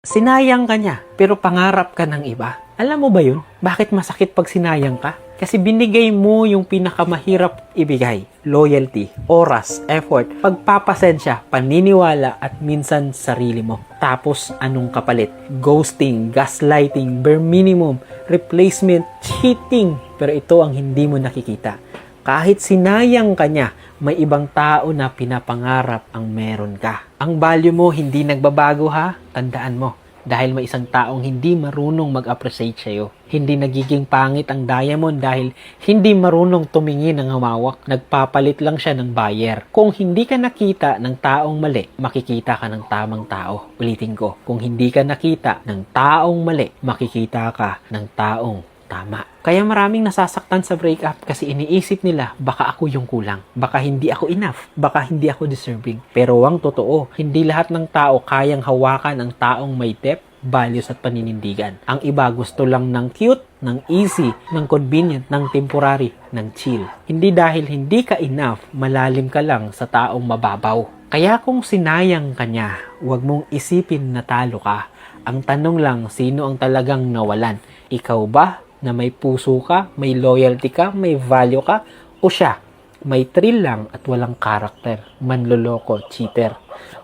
Sinayang ka niya, pero pangarap ka ng iba. Alam mo ba yun? Bakit masakit pag sinayang ka? Kasi binigay mo yung pinakamahirap ibigay. Loyalty, oras, effort, pagpapasensya, paniniwala, at minsan sarili mo. Tapos anong kapalit? Ghosting, gaslighting, bare minimum, replacement, cheating. Pero ito ang hindi mo nakikita. Kahit sinayang ka niya, may ibang tao na pinapangarap ang meron ka. Ang value mo hindi nagbabago ha? Tandaan mo. Dahil may isang taong hindi marunong mag-appreciate sa'yo. Hindi nagiging pangit ang diamond dahil hindi marunong tumingin ng humawak. Nagpapalit lang siya ng buyer. Kung hindi ka nakita ng taong mali, makikita ka ng tamang tao. Ulitin ko, kung hindi ka nakita ng taong mali, makikita ka ng taong tama. Kaya maraming nasasaktan sa breakup kasi iniisip nila baka ako yung kulang. Baka hindi ako enough. Baka hindi ako deserving. Pero ang totoo, hindi lahat ng tao kayang hawakan ang taong may depth, values at paninindigan. Ang iba gusto lang ng cute, ng easy, ng convenient, ng temporary, ng chill. Hindi dahil hindi ka enough, malalim ka lang sa taong mababaw. Kaya kung sinayang ka niya, huwag mong isipin na talo ka. Ang tanong lang, sino ang talagang nawalan? Ikaw ba? Na may puso ka, may loyalty ka, may value ka, o siya, may thrill lang at walang karakter, manloloko, cheater.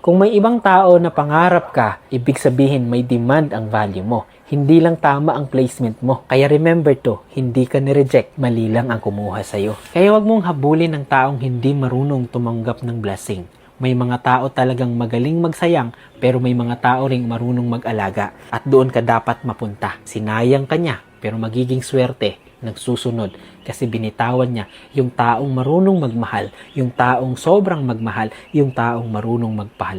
Kung may ibang tao na pangarap ka, ibig sabihin may demand ang value mo. Hindi lang tama ang placement mo. Kaya remember to, hindi ka ni-reject, mali lang ang kumuha sa'yo. Kaya wag mong habulin ng taong hindi marunong tumanggap ng blessing. May mga tao talagang magaling magsayang, pero may mga tao ring marunong mag-alaga. At doon ka dapat mapunta. Sinayang ka niya, pero magiging swerte, nagsusunod. Kasi binitawan niya yung taong marunong magmahal, yung taong sobrang magmahal, yung taong marunong magpahal.